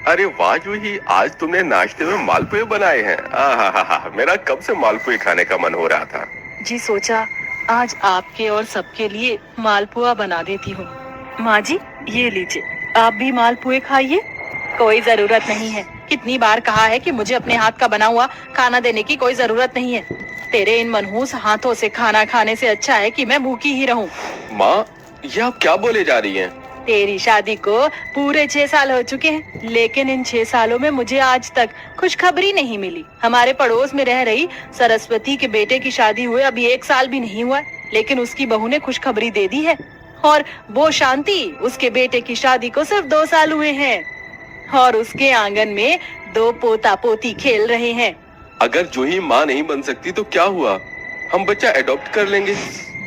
अरे वाह जूही, आज तुमने नाश्ते में मालपुए बनाए हैं। आहा, मेरा कब से मालपुए खाने का मन हो रहा था। जी सोचा आज आपके और सबके लिए मालपुआ बना देती हूँ। माँ जी ये लीजिए, आप भी मालपुए खाइए। कोई जरूरत नहीं है, कितनी बार कहा है कि मुझे अपने हाथ का बना हुआ खाना देने की कोई जरूरत नहीं है। तेरे इन मनहूस हाथों से खाना खाने से अच्छा है कि मैं भूखी ही रहूं। माँ, ये आप क्या बोले जा रही हैं? तेरी शादी को पूरे 6 साल हो चुके हैं, लेकिन इन 6 सालों में मुझे आज तक खुशखबरी नहीं मिली। हमारे पड़ोस में रह रही सरस्वती के बेटे की शादी हुए अभी 1 साल भी नहीं हुआ, लेकिन उसकी बहू ने खुशखबरी दे दी है। और वो शांति, उसके बेटे की शादी को सिर्फ 2 साल हुए हैं और उसके आंगन में 2 पोता पोती खेल रहे हैं। अगर जूही माँ नहीं बन सकती तो क्या हुआ, हम बच्चा एडॉप्ट कर लेंगे।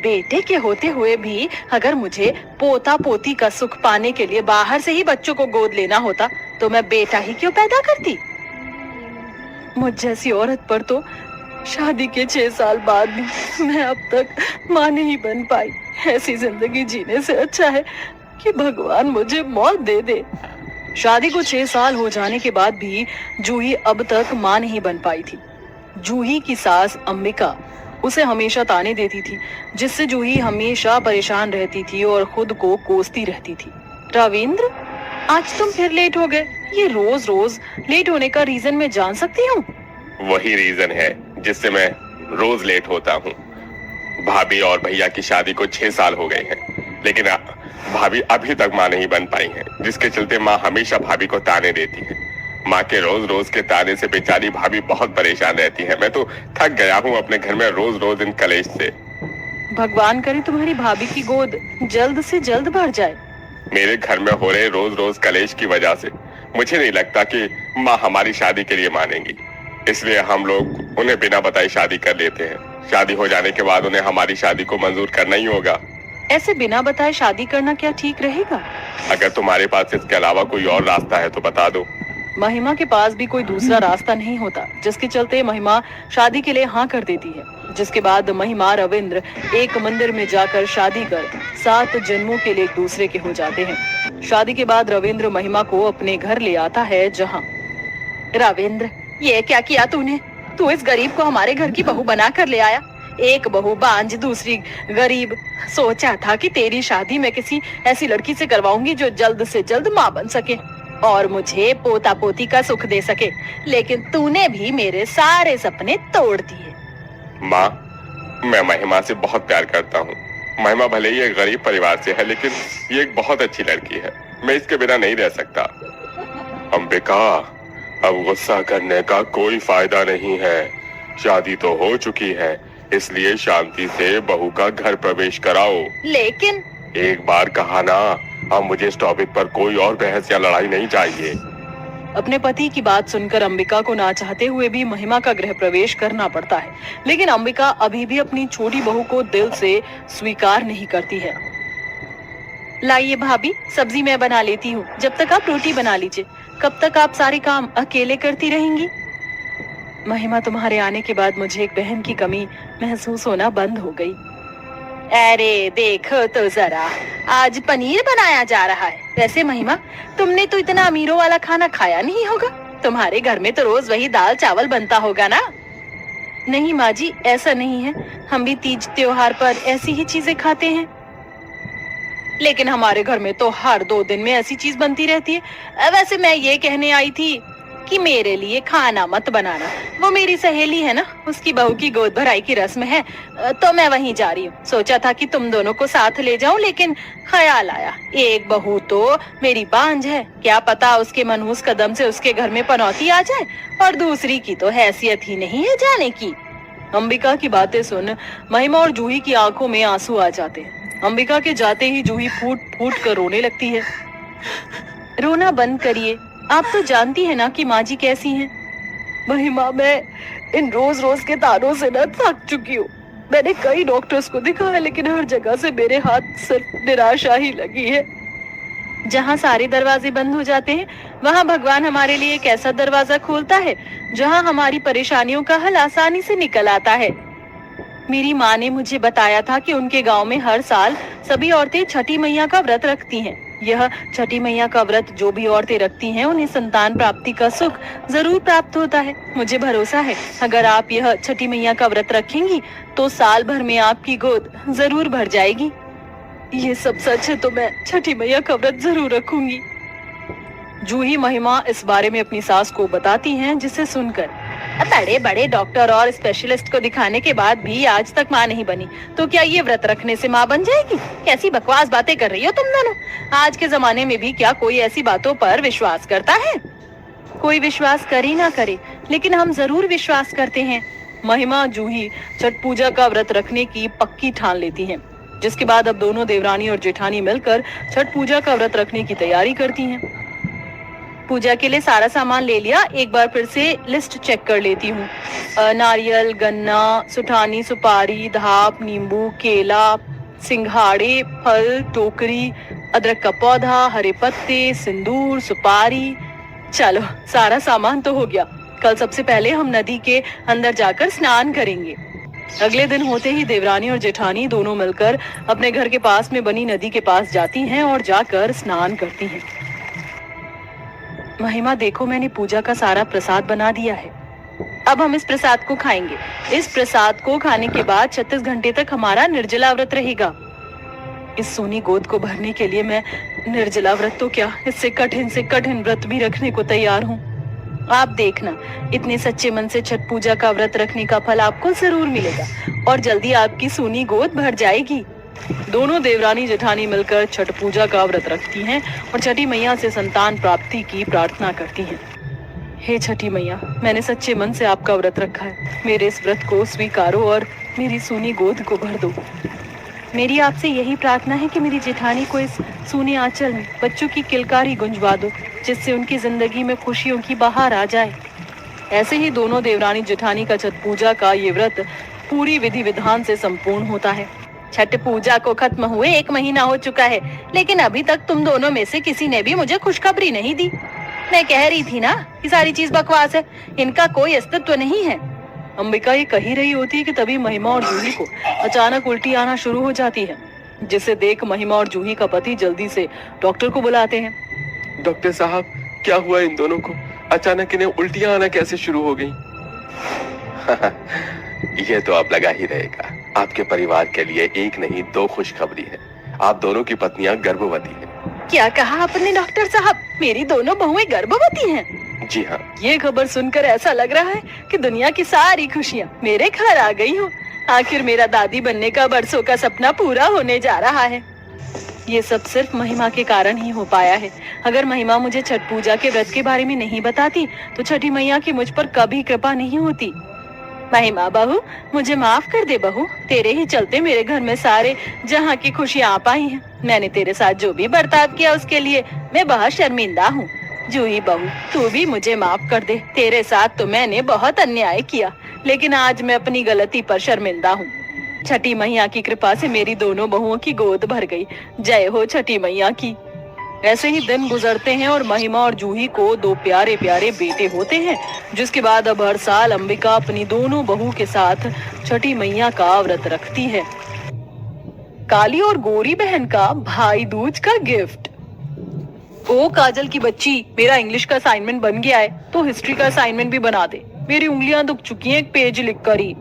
बेटे के होते हुए भी अगर मुझे पोता पोती का सुख पाने के लिए बाहर से ही बच्चों को गोद लेना होता तो मैं बेटा ही क्यों पैदा करती। मुझ जैसी औरत पर तो शादी के 6 साल बाद भी मैं अब तक माँ नहीं बन पाई। ऐसी जिंदगी जीने से अच्छा है कि भगवान मुझे मौत दे दे। शादी को 6 साल हो जाने के बाद भी जूही अब तक माँ नहीं बन पाई थी। जूही की सास अंबिका उसे हमेशा ताने देती थी, जिससे जूही हमेशा परेशान रहती थी और खुद को कोसती रहती थी। रविंद्र, आज तुम फिर लेट हो गए। ये रोज रोज लेट होने का रीजन मैं जान सकती हूँ? वही रीजन है जिससे मैं रोज लेट होता हूँ। भाभी और भैया की शादी को 6 साल हो गए हैं, लेकिन भाभी अभी तक माँ नहीं बन पाई हैं, जिसके चलते माँ हमेशा भाभी को ताने देती है। माँ के रोज रोज के ताने से बेचारी भाभी बहुत परेशान रहती है। मैं तो थक गया हूँ अपने घर में रोज रोज इन कलेश से। भगवान करे तुम्हारी भाभी की गोद जल्द से जल्द भर जाए। मेरे घर में हो रहे रोज रोज कलेश की वजह से मुझे नहीं लगता कि माँ हमारी शादी के लिए मानेंगी, इसलिए हम लोग उन्हें बिना बताए शादी कर लेते हैं। शादी हो जाने के बाद उन्हें हमारी शादी को मंजूर करना ही होगा। ऐसे बिना बताए शादी करना क्या ठीक रहेगा? अगर तुम्हारे पास इसके अलावा कोई और रास्ता है तो बता दो। महिमा के पास भी कोई दूसरा रास्ता नहीं होता, जिसके चलते महिमा शादी के लिए हाँ कर देती है। जिसके बाद महिमा रविंद्र एक मंदिर में जाकर शादी कर 7 जन्मों के लिए एक दूसरे के हो जाते हैं। शादी के बाद रविंद्र महिमा को अपने घर ले आता है, जहाँ रविंद्र, ये क्या किया तूने? तू इस गरीब को हमारे घर की बहू बना कर ले आया। एक बहू बांझ, दूसरी गरीब। सोचा था कि तेरी शादी मैं किसी ऐसी लड़की से करवाऊंगी जो जल्द से जल्द माँ बन सके और मुझे पोता पोती का सुख दे सके, लेकिन तूने भी मेरे सारे सपने तोड़ दिए। माँ, मैं महिमा से बहुत प्यार करता हूँ। महिमा भले ही एक गरीब परिवार से है, लेकिन ये एक बहुत अच्छी लड़की है। मैं इसके बिना नहीं रह सकता। अंबिका, अब गुस्सा करने का कोई फायदा नहीं है। शादी तो हो चुकी है, इसलिए शांति से बहू का घर प्रवेश कराओ। लेकिन एक बार कहा ना, अब मुझे इस टॉपिक पर कोई और बहस या लड़ाई नहीं चाहिए। अपने पति की बात सुनकर अंबिका को ना चाहते हुए भी महिमा का गृह प्रवेश करना पड़ता है, लेकिन अंबिका अभी भी अपनी छोटी बहू को दिल से स्वीकार नहीं करती है। लाइए भाभी, सब्जी मैं बना लेती हूँ, जब तक आप रोटी बना लीजिए। कब तक आप सारे काम अकेले करती रहेंगी? महिमा, तुम्हारे आने के बाद मुझे एक बहन की कमी महसूस होना बंद हो गई। अरे देखो तो जरा, आज पनीर बनाया जा रहा है। वैसे महिमा, तुमने तो इतना अमीरों वाला खाना खाया नहीं होगा। तुम्हारे घर में तो रोज वही दाल चावल बनता होगा ना? नहीं माँ जी, ऐसा नहीं है। हम भी तीज त्योहार पर ऐसी ही चीजें खाते हैं। लेकिन हमारे घर में तो हर 2 दिन में ऐसी चीज बनती रहती है। वैसे मैं ये कहने आई थी कि मेरे लिए खाना मत बनाना। वो मेरी सहेली है ना, उसकी बहू की गोद भराई की रस्म है, तो मैं वहीं जा रही हूँ। सोचा था कि तुम दोनों को साथ ले जाऊं, लेकिन ख्याल आया एक बहू तो मेरी बांझ है, क्या पता उसके मनहूस कदम से उसके घर में पनौती आ जाए, और दूसरी की तो हैसियत ही नहीं है जाने की। अंबिका की बातें सुन महिमा और जूही की आंखों में आंसू आ जाते हैं। अंबिका के जाते ही जूही फूट फूट कर रोने लगती है। रोना बंद करिए, आप तो जानती है ना कि माँ जी कैसी हैं। महिमा, मैं इन रोज रोज के तानों से न थक चुकी हूँ। मैंने कई डॉक्टर्स को दिखाया, लेकिन हर जगह से मेरे हाथ सिर्फ निराशा ही लगी है। जहाँ सारे दरवाजे बंद हो जाते हैं, वहाँ भगवान हमारे लिए एक ऐसा दरवाजा खोलता है जहाँ हमारी परेशानियों का हल आसानी से निकल आता है। मेरी माँ ने मुझे बताया था कि उनके गांव में हर साल सभी औरतें छठी मैया का व्रत रखती हैं। यह छठी मैया का व्रत जो भी औरतें रखती हैं उन्हें संतान प्राप्ति का सुख जरूर प्राप्त होता है। मुझे भरोसा है अगर आप यह छठी मैया का व्रत रखेंगी तो साल भर में आपकी गोद जरूर भर जाएगी। ये सब सच है तो मैं छठी मैया का व्रत जरूर रखूंगी। जूही महिमा इस बारे में अपनी सास को बताती हैं, जिसे सुनकर बड़े बड़े डॉक्टर और स्पेशलिस्ट को दिखाने के बाद भी आज तक माँ नहीं बनी, तो क्या ये व्रत रखने से माँ बन जाएगी? कैसी बकवास बातें कर रही हो तुम दोनों। आज के जमाने में भी क्या कोई ऐसी बातों पर विश्वास करता है? कोई विश्वास करे ना करे, लेकिन हम जरूर विश्वास करते हैं। महिमा जूही छठ पूजा का व्रत रखने की पक्की ठान लेती हैं, जिसके बाद अब दोनों देवरानी और जेठानी मिलकर छठ पूजा का व्रत रखने की तैयारी करती हैं। पूजा के लिए सारा सामान ले लिया, एक बार फिर से लिस्ट चेक कर लेती हूँ। नारियल, गन्ना, सुठानी, सुपारी, धाप, नींबू, केला, सिंघाड़े, फल, टोकरी, अदरक का पौधा, हरे पत्ते, सिंदूर, सुपारी। चलो सारा सामान तो हो गया। कल सबसे पहले हम नदी के अंदर जाकर स्नान करेंगे। अगले दिन होते ही देवरानी और जेठानी दोनों मिलकर अपने घर के पास में बनी नदी के पास जाती हैं और जाकर स्नान करती हैं। महिमा देखो, मैंने पूजा का सारा प्रसाद बना दिया है। अब हम इस प्रसाद को खाएंगे। इस प्रसाद को खाने के बाद 36 घंटे तक हमारा निर्जला व्रत रहेगा। इस सोनी गोद को भरने के लिए मैं निर्जला व्रत तो क्या, इससे कठिन से कठिन व्रत भी रखने को तैयार हूँ। आप देखना, इतने सच्चे मन से छठ पूजा का व्रत रखने का फल आपको जरूर मिलेगा और जल्दी आपकी सोनी गोद भर जाएगी। दोनों देवरानी जेठानी मिलकर छठ पूजा का व्रत रखती हैं और छठी मैया से संतान प्राप्ति की प्रार्थना करती हैं। हे छठी मैया, मैंने सच्चे मन से आपका व्रत रखा है। मेरे इस व्रत को स्वीकारो और मेरी सोनी गोद को भर दो। मेरी आपसे यही प्रार्थना है कि मेरी जेठानी को इस सूने आंचल में बच्चों की किलकारी गुंजवा दो, जिससे उनकी जिंदगी में खुशियों की बहार आ जाए। ऐसे ही दोनों देवरानी जेठानी का छठ पूजा का ये व्रत पूरी विधि विधान से संपूर्ण होता है। छठ पूजा को खत्म हुए 1 महीना हो चुका है, लेकिन अभी तक तुम दोनों में से किसी ने भी मुझे खुशखबरी नहीं दी। मैं कह रही थी ना कि सारी चीज बकवास है, इनका कोई अस्तित्व नहीं है। अंबिका ये कही रही होती है कि तभी महिमा और जूही को अचानक उल्टी आना शुरू हो जाती है, जिसे देख महिमा और जूही का पति जल्दी से डॉक्टर को बुलाते हैं। डॉक्टर साहब, क्या हुआ इन दोनों को? अचानक इन्हें उल्टियां आना कैसे शुरू हो गई? ये तो अब लगा ही रहेगा। आपके परिवार के लिए एक नहीं 2 खुशखबरी है। आप दोनों की पत्नियां गर्भवती हैं। क्या कहा आपने डॉक्टर साहब? मेरी दोनों बहुएं गर्भवती हैं? जी हाँ। ये खबर सुनकर ऐसा लग रहा है कि दुनिया की सारी खुशियाँ मेरे घर आ गई हो। आखिर मेरा दादी बनने का बरसों का सपना पूरा होने जा रहा है। ये सब सिर्फ महिमा के कारण ही हो पाया है। अगर महिमा मुझे छठ पूजा के व्रत के बारे में नहीं बताती तो छठी मैया की मुझ पर कभी कृपा नहीं होती। महिमा बहू, मुझे माफ कर दे बहू। तेरे ही चलते मेरे घर में सारे जहाँ की खुशियाँ आ पाई हैं। मैंने तेरे साथ जो भी बर्ताव किया उसके लिए मैं बहुत शर्मिंदा हूँ। जूही बहू, तू भी मुझे माफ कर दे। तेरे साथ तो मैंने बहुत अन्याय किया, लेकिन आज मैं अपनी गलती पर शर्मिंदा हूँ। छठी मैया की कृपा से मेरी दोनों बहुओं की गोद भर गई। जय हो छठी मैया की। ऐसे ही दिन गुजरते हैं और महिमा और जूही को 2 प्यारे प्यारे बेटे होते हैं, जिसके बाद अब हर साल अंबिका अपनी दोनों बहू के साथ छठी मैया का व्रत रखती है। काली और गोरी बहन का भाई दूज का गिफ्ट। ओ काजल की बच्ची, मेरा इंग्लिश का असाइनमेंट बन गया है तो हिस्ट्री का असाइनमेंट भी बना दे। मेरी उंगलियां दुख चुकी हैं एक पेज लिख कर ही।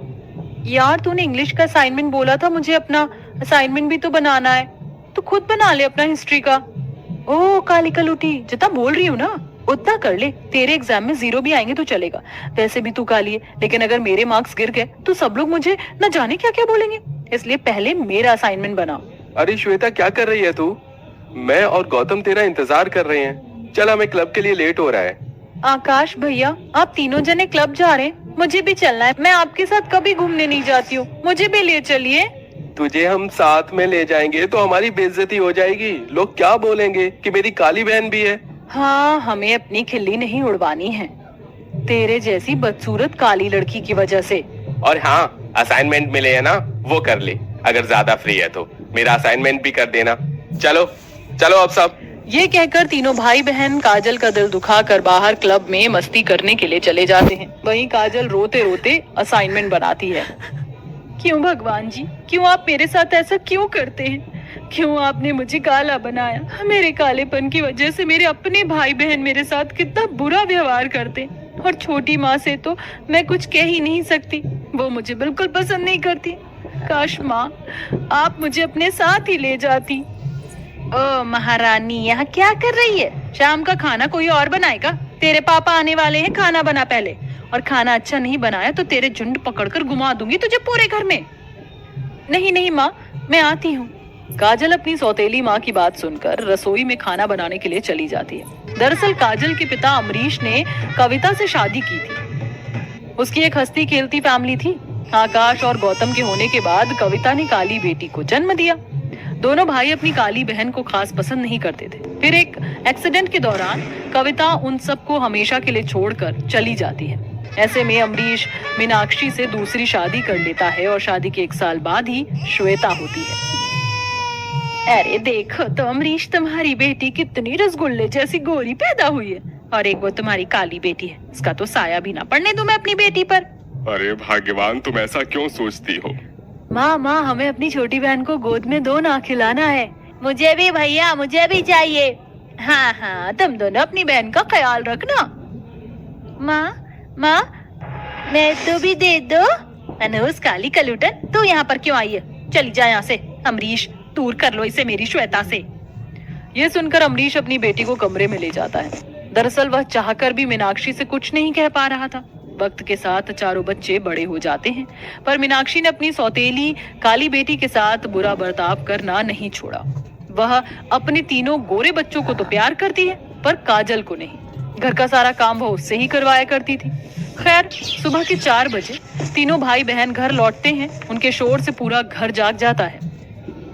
यार, तूने इंग्लिश का असाइनमेंट बोला था, मुझे अपना असाइनमेंट भी तो बनाना है। तो खुद बना ले अपना हिस्ट्री का। ओ काली कलूटी, जितना बोल रही हूँ ना उतना कर ले। तेरे एग्जाम में 0 भी आएंगे तो चलेगा। वैसे भी तू काली है, लेकिन अगर मेरे मार्क्स गिर गए तो सब लोग मुझे न जाने क्या क्या बोलेंगे। इसलिए पहले मेरा असाइनमेंट बनाओ। अरे श्वेता, क्या कर रही है तू? मैं और गौतम तेरा इंतजार कर रहे हैं। चल, हमें क्लब के लिए लेट हो रहा है। आकाश भैया, आप तीनों जने क्लब जा रहे हैं, मुझे भी चलना है। मैं आपके साथ कभी घूमने नहीं जाती हूँ, मुझे भी ले चलिए। तुझे हम साथ में ले जाएंगे तो हमारी बेइज्जती हो जाएगी। लोग क्या बोलेंगे कि मेरी काली बहन भी है। हाँ, हमें अपनी खिल्ली नहीं उड़वानी है तेरे जैसी बदसूरत काली लड़की की वजह से। और हाँ, असाइनमेंट मिले है ना, वो कर ले। अगर ज्यादा फ्री है तो मेरा असाइनमेंट भी कर देना। चलो चलो अब सब। ये कहकर तीनों भाई बहन काजल का दिल दुखाकर बाहर क्लब में मस्ती करने के लिए चले जाते हैं। वहीं काजल रोते रोते असाइनमेंट बनाती है। क्यों भगवान जी, क्यों आप मेरे साथ ऐसा क्यों करते हैं? क्यों आपने मुझे काला बनाया? मेरे कालेपन की वजह से मेरे अपने भाई बहन मेरे साथ कितना बुरा व्यवहार करते, और छोटी माँ से तो मैं कुछ कह ही नहीं सकती, वो मुझे बिल्कुल पसंद नहीं करती। काश माँ आप मुझे अपने साथ ही ले जाती। ओ महारानी, यहाँ क्या कर रही है? शाम का खाना कोई और बनाएगा? तेरे पापा आने वाले हैं, खाना बना पहले, और खाना अच्छा नहीं बनाया तो तेरे झुंड पकड़कर घुमा दूंगी तुझे पूरे घर में। नहीं नहीं माँ, मैं आती हूँ। काजल अपनी सौतेली माँ की बात सुनकर रसोई में खाना बनाने के लिए चली जाती है। दरअसल काजल के पिता अमरीश ने कविता से शादी की थी। उसकी एक हंसती खेलती फैमिली थी। आकाश और गौतम के होने के बाद कविता ने काली बेटी को जन्म दिया। दोनों भाई अपनी काली बहन को खास पसंद नहीं करते थे। फिर एक एक्सीडेंट के दौरान कविता उन सबको हमेशा के लिए छोड़कर चली जाती है। ऐसे में अमरीश मीनाक्षी से दूसरी शादी कर लेता है और शादी के 1 साल बाद ही श्वेता होती है। अरे देखो तो अमरीश, तुम्हारी बेटी कितनी रसगुल्ले जैसी गोरी पैदा हुई है, और एक वो तुम्हारी काली बेटी है, इसका तो साया भी ना पड़ने दूं मैं अपनी बेटी पर। अरे भाग्यवान, तुम ऐसा क्यों सोचती हो? माँ हमें अपनी छोटी बहन को गोद में दो ना, खिलाना है। मुझे भी भैया, मुझे भी चाहिए। हाँ तुम दोनों अपनी बहन का ख्याल रखना। माँ मैं तो भी दे दो। अनूस काली कलूटन, तू यहाँ पर क्यों आई है? चली जा यहाँ से। अमरीश, दूर कर लो इसे मेरी श्वेता से। ये सुनकर अमरीश अपनी बेटी को कमरे में ले जाता है। दरअसल वह चाहकर भी मीनाक्षी से कुछ नहीं कह पा रहा था। वक्त के साथ चारों बच्चे बड़े हो जाते हैं, पर मीनाक्षी ने अपनी सौतेली काली बेटी के साथ बुरा बर्ताव करना नहीं छोड़ा। वह अपने तीनों गोरे बच्चों को तो प्यार करती है, पर काजल को नहीं। घर का सारा काम वह उससे ही करवाया करती थी। खैर, सुबह के 4 बजे तीनों भाई बहन घर लौटते हैं। उनके शोर से पूरा घर जाग जाता है।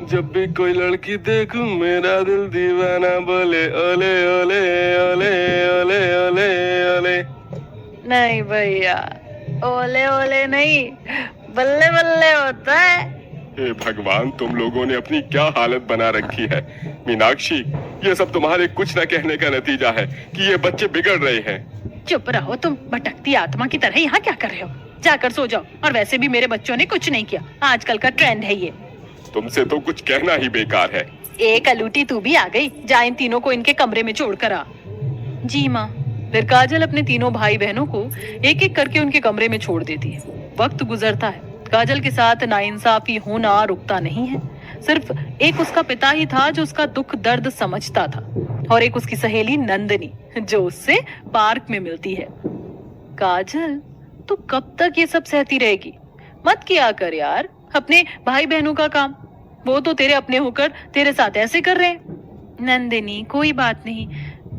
जब भी कोई लड़की देखूं मेरा दिल दीवाना बोले ओले ओले ओले ओले ओले ओले। नहीं भैया, ओले ओले नहीं, बल्ले बल्ले होता है। हे भगवान, तुम लोगों ने अपनी क्या हालत बना रखी है। मीनाक्षी, ये सब तुम्हारे कुछ न कहने का नतीजा है कि ये बच्चे बिगड़ रहे हैं। चुप रहो तुम, भटकती आत्मा की तरह यहाँ क्या कर रहे हो? जाकर सो जाओ। और वैसे भी मेरे बच्चों ने कुछ नहीं किया, आजकल का ट्रेंड है ये। तुमसे तो कुछ कहना ही बेकार है। एक अलूटी तू भी आ गई, जा इन तीनों को इनके कमरे में छोड़कर आ। जी माँ। फिर काजल अपने तीनों भाई बहनों को एक एक करके उनके कमरे में छोड़ देती है। वक्त गुजरता है, काजल के साथ नाइंसाफी होना रुकता नहीं है। सिर्फ एक उसका पिता ही था जो उसका दुख दर्द समझता था, और एक उसकी सहेली नंदनी जो उससे पार्क में मिलती है। काजल, तू कब तक ये सब सहती रहेगी? मत किया कर यार अपने भाई बहनों का काम, वो तो तेरे अपने होकर तेरे साथ ऐसे कर रहे हैं। नंदिनी, कोई बात नहीं,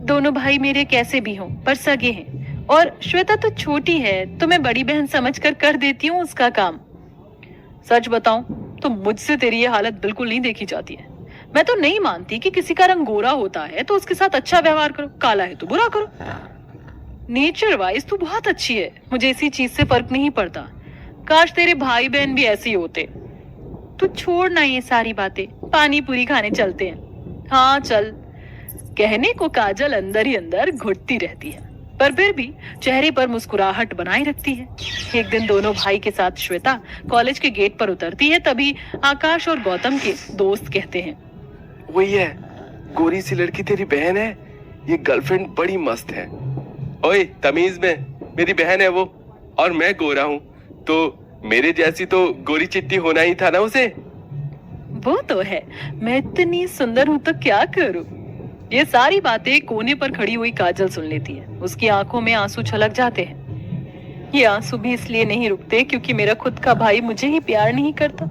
दोनों भाई मेरे कैसे भी हों पर सगे हैं, और श्वेता तो छोटी है तो मैं बड़ी बहन समझकर कर देती हूँ उसका काम। सच बताऊं तो मुझसे तेरी ये हालत बिल्कुल नहीं देखी जाती है। मैं तो नहीं मानती कि किसी का रंग गोरा होता है तो उसके साथ अच्छा व्यवहार करो, काला है तो बुरा करो। नेचर वाइज तू बहुत अच्छी है, मुझे इसी चीज से फर्क नहीं पड़ता। काश तेरे भाई बहन भी ऐसे ही होते। तू छोड़ ना ये सारी बातें, पानी पूरी खाने चलते हैं। हाँ चल। कहने को काजल अंदर ही अंदर घुटती रहती है, पर फिर भी चेहरे पर मुस्कुराहट बनाए रखती है। एक दिन दोनों भाई के साथ श्वेता कॉलेज के गेट पर उतरती है, तभी आकाश और गौतम के दोस्त कहते हैं, वही है, गोरी सी लड़की तेरी बहन है, ये गर्लफ्रेंड बड़ी मस्त है। ओए तमीज में, मेरी बहन है वो, और मैं गोरा हूँ, तो मेरे जैसी तो गोरी चिट्टी होना ही था ना उसे। वो तो है, मैं इतनी सुंदर हूँ तो क्या करूँ। ये सारी बातें कोने पर खड़ी हुई काजल सुन लेती है। उसकी आंखों में आंसू छलक जाते हैं। ये आंसू भी इसलिए नहीं रुकते क्योंकि मेरा खुद का भाई मुझे ही प्यार नहीं करता,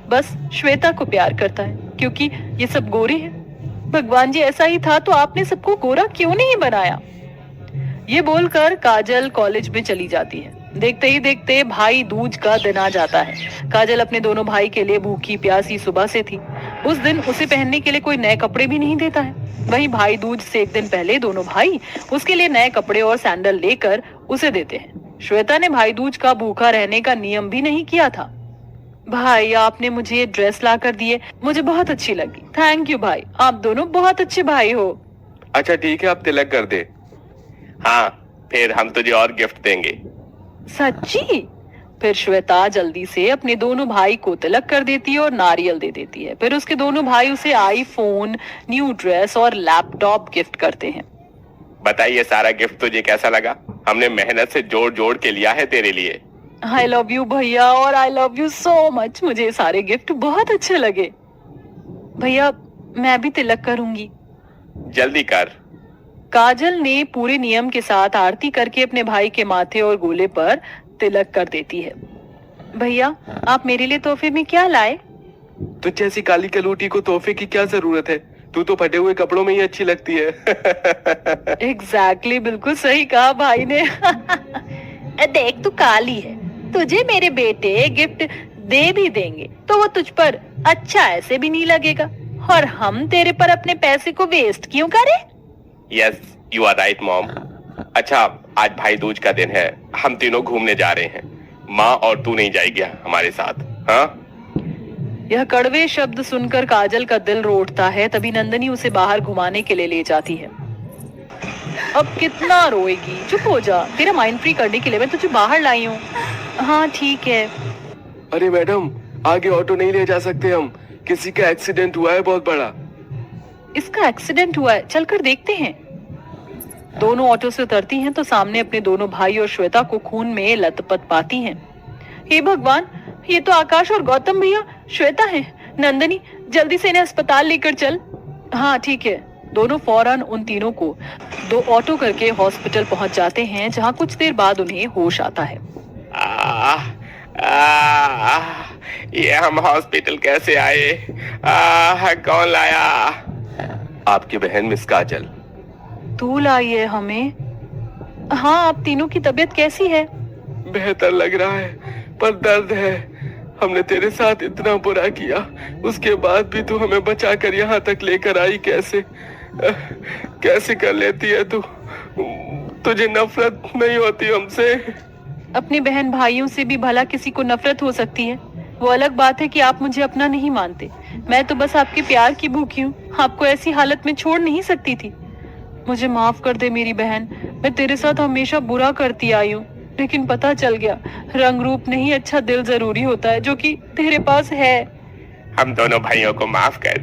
बस श्वेता को प्यार करता है, क्योंकि ये सब गोरे हैं। भगवान जी, ऐसा ही था तो आपने सबको गोरा क्यों नहीं बनाया? ये बोलकर काजल कॉलेज में चली जाती है। देखते ही देखते भाई दूज का दिन आ जाता है। काजल अपने दोनों भाई के लिए भूखी प्यासी सुबह से थी। उस दिन उसे पहनने के लिए कोई नए कपड़े भी नहीं देता है। वहीं भाई दूज से एक दिन पहले दोनों भाई उसके लिए नए कपड़े और सैंडल लेकर उसे देते हैं। श्वेता ने भाई दूज का भूखा रहने का नियम भी नहीं किया था। भाई, आपने मुझे ये ड्रेस ला कर दिए, मुझे बहुत अच्छी लगी। थैंक यू भाई, आप दोनों बहुत अच्छे भाई हो। अच्छा ठीक है, आप तिलक कर दे। हाँ, फिर हम तुझे और गिफ्ट देंगे। सच्ची? फिर श्वेता जल्दी से अपने दोनों भाई को तिलक कर देती है और नारियल दे देती है। फिर उसके दोनों भाई उसे आईफोन, न्यू ड्रेस और लैपटॉप गिफ्ट करते हैं। बताइए सारा गिफ्ट तुझे कैसा लगा? हमने मेहनत से जोड़ जोड़ के लिया है तेरे लिए। आई लव यू भैया और I love you so much. मुझे ये सारे गिफ्ट बहुत अच्छे लगे। भैया मैं भी तिलक करूंगी। जल्दी कर। काजल ने पूरे नियम के साथ आरती करके अपने भाई के माथे और गोले पर तिलक कर देती है। भैया आप मेरे लिए तोहफे में क्या लाए? तुझ जैसी काली कलूटी को तोहफे की क्या जरूरत है? तू तो फटे हुए कपड़ों में ही अच्छी लगती है। एग्जैक्टली बिल्कुल सही कहा भाई ने। देख तू काली है, तुझे मेरे बेटे गिफ्ट दे भी देंगे तो वो तुझ पर अच्छा ऐसे भी नहीं लगेगा, और हम तेरे पर अपने पैसे को वेस्ट क्यों करें? Yes you are right mom. अच्छा आज भाई दूज का दिन है, हम तीनों घूमने जा रहे हैं। माँ और तू नहीं जाएगी हमारे साथ? हाँ। यह कड़वे शब्द सुनकर काजल का दिल रो उठता है। तभी नंदनी उसे बाहर घुमाने के लिए ले जाती है। अब कितना रोएगी, चुप हो जा। तेरा माइंड फ्री करने के लिए मैं तुझे बाहर लाई हूँ। हाँ ठीक है। अरे मैडम आगे ऑटो नहीं ले जा सकते हम, किसी का एक्सीडेंट हुआ है बहुत बड़ा। इसका एक्सीडेंट हुआ है, चलकर देखते हैं। दोनों ऑटो से उतरती हैं तो सामने अपने दोनों भाई और श्वेता को खून में लथपथ पाती हैं। हे भगवान, ये तो आकाश और गौतम भैया श्वेता हैं। नंदनी जल्दी से इन्हें अस्पताल लेकर चल। हाँ ठीक है। दोनों फौरन उन तीनों को 2 ऑटो करके हॉस्पिटल पहुंच जाते हैं, जहां कुछ देर बाद उन्हें होश आता है। ये हम हॉस्पिटल कैसे आए? कौन लाया? आपकी बहन मिस काजल। तू लाई है हमें? हाँ आप तीनों की तबीयत कैसी है? बेहतर लग रहा है पर दर्द है। हमने तेरे साथ इतना बुरा किया, उसके बाद भी तू हमें बचा कर यहाँ तक लेकर आई। कैसे कर लेती है तू? तुझे नफरत नहीं होती हमसे? अपने बहन भाइयों से भी भला किसी को नफरत हो सकती है? वो अलग बात है कि आप मुझे अपना नहीं मानते। मैं तो बस आपके प्यार की भूखी हूँ, आपको ऐसी हालत में छोड़ नहीं सकती थी। मुझे माफ कर दे मेरी बहन, मैं तेरे साथ हमेशा बुरा करती आई हूँ, लेकिन पता चल गया रंग रूप नहीं अच्छा दिल जरूरी होता है, जो कि तेरे पास है। हम दोनों भाइयों को माफ कर